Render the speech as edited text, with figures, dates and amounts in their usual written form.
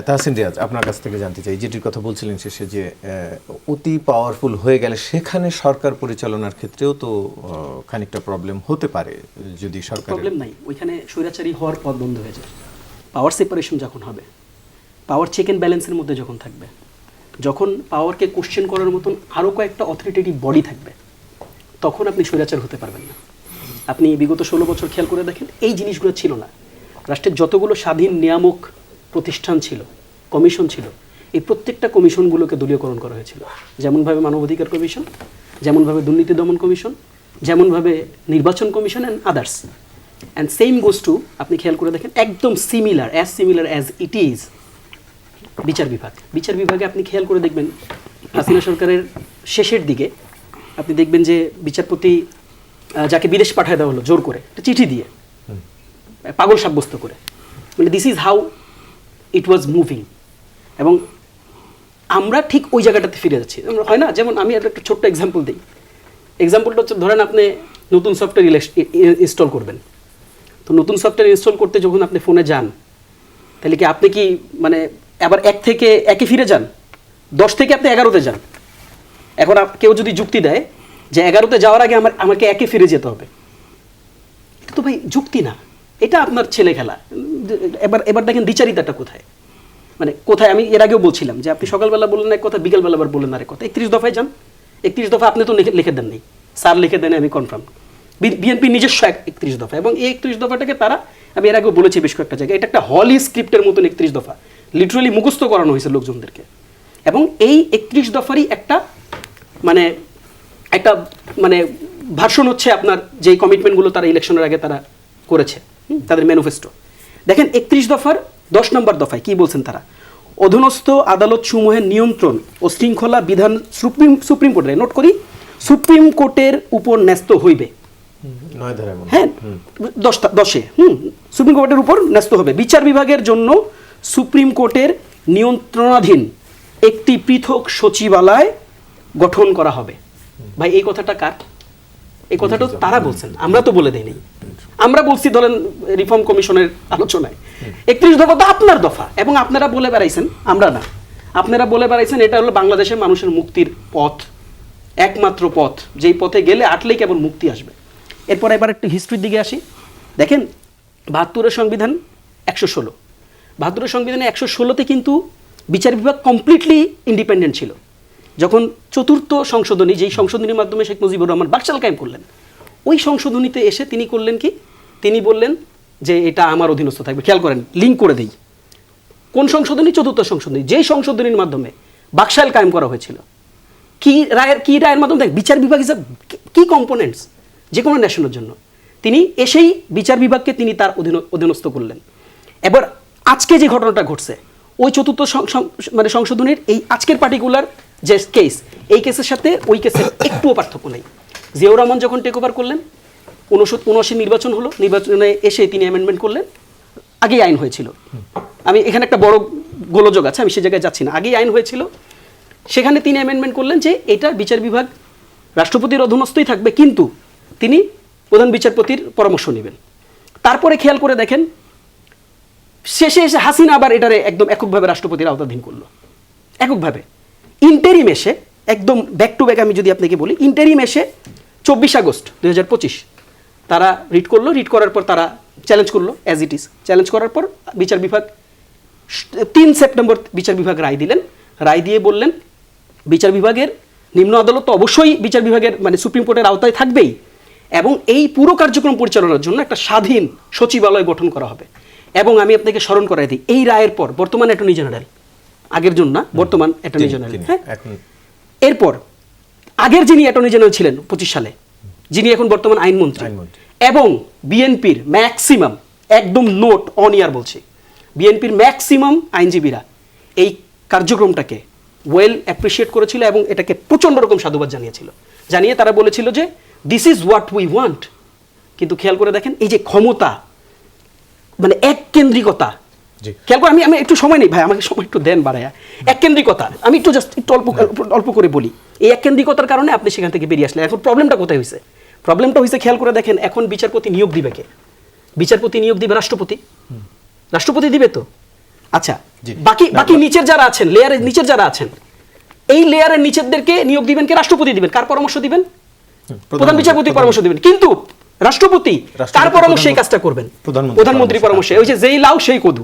তাহসিন রিয়াজ, আপনার কাছ থেকে জানতে চাই, যেটির কথা বলছিলেন শেষে, যে অতি পাওয়ারফুল হয়ে গেলে সেখানে সরকার পরিচালনার ক্ষেত্রেও তো খানিকটা প্রবলেম হতে পারে। যদি সরকার প্রবলেম নাই, ওইখানে স্বৈরাচারী হওয়ার পথ বন্ধ হয়ে যায়। পাওয়ার সেপারেশন যখন হবে, পাওয়ার চেক অ্যান্ড ব্যালেন্সের মধ্যে যখন থাকবে, যখন পাওয়ারকে কোশ্চেন করার মতন আরও কয়েকটা অথরিটেটিভ বডি থাকবে, তখন আপনি স্বৈরাচার হতে পারবেন না। আপনি বিগত 16 বছর খেয়াল করে দেখেন, এই জিনিসগুলো ছিল না। রাষ্ট্রের যতগুলো স্বাধীন নিয়ামক প্রতিষ্ঠান ছিল, কমিশন ছিল, এই প্রত্যেকটা কমিশনগুলোকে দলীয়করণ করা হয়েছিল। যেমনভাবে মানবাধিকার কমিশন, যেমনভাবে দুর্নীতি দমন কমিশন, যেমনভাবে নির্বাচন commission and others. And same goes to, আপনি খেয়াল করে দেখেন, একদম সিমিলার অ্যাজ ইট ইজ বিচার বিভাগ। বিচার বিভাগে আপনি খেয়াল করে দেখবেন, হাসিনা সরকারের শেষের দিকে আপনি দেখবেন যে বিচারপতি যাকে বিদেশ পাঠায় দেওয়া হলো জোর করে, একটা চিঠি দিয়ে, পাগল সাব্যস্ত করে, মানে this is how it was moving. এবং আমরা ঠিক ওই জায়গাটাতে ফিরে যাচ্ছি, হয় না? যেমন আমি একটা ছোট্ট এক্সাম্পল দিই। এক্সাম্পলটা হচ্ছে, ধরেন আপনি নতুন সফটওয়্যার ইনস্টল করবেন, তো নতুন সফটওয়্যার ইনস্টল করতে যখন আপনি ফোনে যান, তাহলে কি আপনি কি মানে আবার 1 থেকে 1-এ ফিরে যান, 10 থেকে আপনি 11-তে যান? এখন কেউ যদি যুক্তি দেয় যে 11-তে যাওয়ার আগে আমাকে 1-এ ফিরে যেতে হবে, এটা তো ভাই যুক্তি না, এটা আপনার ছেলে খেলা। এবার দেখেন দ্বিচারিতাটা কোথায়, মানে কোথায়। আমি এর আগেও বলছিলাম যে আপনি সকালবেলা বললেন এক কথা, বিকালবেলা আবার বললেন আরেক কথা। 31 দফায় যান। 31 দফা আপনি তো লিখে দেন নাই, স্যার লিখে দেন, আমি কনফার্ম। বিএনপি নিজস্ব 31 দফা, এবং এই 31 দফাটাকে তারা, আমি এর আগেও বলেছি বেশ কয়েকটা জায়গায়, এটা একটা হলি স্ক্রিপ্টের মতন 31 দফা লিটারালি মুখস্থ করানো হয়েছে লোকজনদেরকে। এবং এই 31 দফারই একটা মানে ভার্সন হচ্ছে আপনার যেই কমিটমেন্টগুলো তারা ইলেকশনের আগে তারা করেছে, তাদের ম্যানিফেস্টো। দেখেন 31 দফার 10 নম্বর দফায় কি বলছেন তারা? অধীনস্থ আদালত সমূহের নিয়ন্ত্রণ ও শৃঙ্খলা বিধান সুপ্রিম কোর্টের, নোট করি, সুপ্রিম কোর্টের উপর ন্যস্ত হইবে। হ্যাঁ, 10-এ সুপ্রিম কোর্টের উপর ন্যস্ত হবে। বিচার বিভাগের জন্য সুপ্রিম কোর্টের নিয়ন্ত্রণাধীন একটি পৃথক সচিবালয় গঠন করা হবে। ভাই এই কথাটা কার? এই কথাটা তারা বলছেন, আমরা তো বলে দেই নাই। আমরা বলছি ধরেন রিফর্ম কমিশনের আলোচনায় 31 দফা তো আপনার দফা, এবং আপনারা বলে বেড়াইছেন, আমরা না, আপনারা বলে বেড়াইছেন এটা হলো বাংলাদেশের মানুষের মুক্তির পথ, একমাত্র পথ, যেই পথে গেলে আটলেই কেবল মুক্তি আসবে। এরপর এবার একটু হিস্ট্রির দিকে আসি। দেখেন 72-এর সংবিধান 116, 72-এর সংবিধানে 116-তে কিন্তু বিচার বিভাগ কমপ্লিটলি ইন্ডিপেন্ডেন্ট ছিল। যখন 4র্থ সংশোধনী, যেই সংশোধনীর মাধ্যমে শেখ মুজিবুর রহমান বাকশাল কায়েম করলেন, ওই সংশোধনীতে এসে তিনি করলেন কি, তিনি বললেন যে এটা আমার অধীনস্থ থাকবে। খেয়াল করেন, লিঙ্ক করে দেই, কোন সংশোধনী? 4র্থ সংশোধনী, যেই সংশোধনীর মাধ্যমে বাকশাল কায়েম করা হয়েছিল। কি রায়ের মাধ্যমে? দেখ, বিচার বিভাগ ইজ কি কম্পোনেন্টস যে কোনো ন্যাশনের জন্য। তিনি এসেই বিচার বিভাগকে তিনি তার অধীনস্থ করলেন। এবার আজকে যে ঘটনাটা ঘটছে, ওই 4র্থ মানে সংশোধনীর এই আজকের পার্টিকুলার যে কেস, এই কেসের সাথে ওই কেসের একটুও পার্থক্য নেই। জিয়াউর রহমান যখন টেক ওভার করলেন, 1979 নির্বাচন হলো, নির্বাচনে এসে তিনি অ্যামেন্ডমেন্ট করলেন, আগেই আইন হয়েছিল। আমি এখানে একটা বড় গোলযোগ আছে, আমি সে জায়গায় যাচ্ছি না, আগেই আইন হয়েছিল। সেখানে তিনি অ্যামেন্ডমেন্ট করলেন যে এটা বিচার বিভাগ রাষ্ট্রপতির অধীনস্থই থাকবে, কিন্তু তিনি প্রধান বিচারপতির পরামর্শ নেবেন। তারপরে খেয়াল করে দেখেন, শেষে এসে হাসিনা আবার এটারে একদম এককভাবে রাষ্ট্রপতির আওতাধীন করলো, এককভাবে। ইন্টারিম এসে একদম ব্যাক টু ব্যাক, আমি যদি আপনাকে বলি, ইন্টারিম এসে 24 আগস্ট 2025 তারা রিট করলো। রিট করার পর তারা চ্যালেঞ্জ করলো, অ্যাজ ইট ইজ চ্যালেঞ্জ করার পর বিচার বিভাগ 3 সেপ্টেম্বর বিচার বিভাগ রায় দিলেন। রায় দিয়ে বললেন বিচার বিভাগের নিম্ন আদালত তো অবশ্যই বিচার বিভাগের মানে সুপ্রিম কোর্টের আওতায় থাকবেই, এবং এই পুরো কার্যক্রম পরিচালনার জন্য একটা স্বাধীন সচিবালয় গঠন করা হবে। এবং আমি আপনাকে স্মরণ করাই দিই, এই রায়ের পর বর্তমান অ্যাটর্নি জেনারেল, আগের জন্য না, বর্তমান অ্যাটর্নি জেনারেল, হ্যাঁ, এরপর আগের যিনি অ্যাটর্নি জেনারেল ছিলেন 25 সালে, যিনি এখন বর্তমান আইনমন্ত্রী, এবং বিএনপির ম্যাক্সিমাম, একদম নোট অন ইয়ার বলছি, বিএনপির ম্যাক্সিমাম আইনজীবীরা এই কার্যক্রমটাকে ওয়েল অ্যাপ্রিসিয়েট করেছিল এবং এটাকে প্রচণ্ড রকম সাধুবাদ জানিয়েছিল। জানিয়ে তারা বলেছিল যে this is what we want. কিন্তু খেয়াল করে দেখেন, এই যে ক্ষমতা, মানে এককেন্দ্রিকতা, খেয়াল করে, আমি একটু সময় নেই ভাই, আমাকে সময় একটু দেন বাড়ায়া। এককেন্দ্রিকতা আমি একটু জাস্ট একটু অল্প করে বলি। এই এককেন্দ্রিকতার কারণে আপনি সেখান থেকে বেরিয়ে আসলেন। এখন প্রবলেমটা কোথায় হয়েছে? প্রবলেমটা হয়েছে, খেয়াল করে দেখেন, এখন বিচারপতি নিয়োগ দিবে কে? বিচারপতি নিয়োগ দিবে রাষ্ট্রপতি। রাষ্ট্রপতি দিবে তো। আচ্ছা, জি। বাকি নিচের যারা আছেন, লেয়ারের নিচের যারা আছেন, এই লেয়ারের নিচেরদেরকে নিয়োগ দিবেন কে? রাষ্ট্রপতি দিবেন। কার পরামর্শ দিবেন? প্রধান বিচারপতির পরামর্শ দিবেন। কিন্তু রাষ্ট্রপতি কার পরামর্শে এই কাজটা করবেন? প্রধানমন্ত্রীর পরামর্শে। ওই যে যেই লাউ সেই কদু।